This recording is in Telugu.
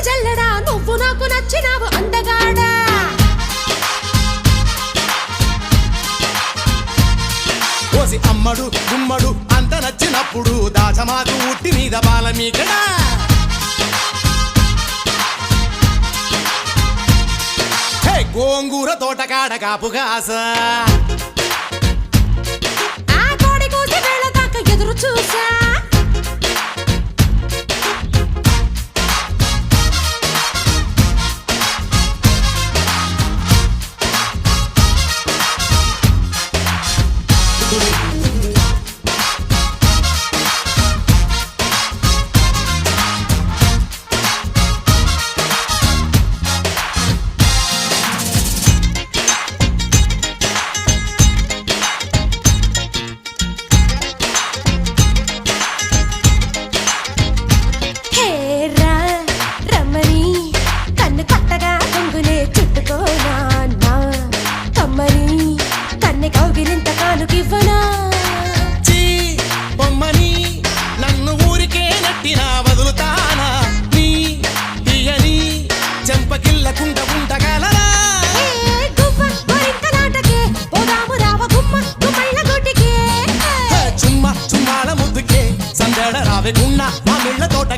జల్లడా నువ్వు నాకు నచ్చినావు అందగాడా కోసి అమ్మడు గుమ్మడు అంత నచ్చినప్పుడు దాచమాకు ఉట్టి మీద బాల మీకడా గోంగూర తోటకాడ కాపుగాస ఆ కోడి కోసి వేళ దాకా ఎదురు చూసా నన్ను ఊరికే నట్టినా వదులుతానా నీ తీయని చెంపకిల్లకుండా ఉండగలరా చుమ్మ చుమ్మాల ముద్దుకే సందడ రావే గున్న మా మిళ్ళ తోట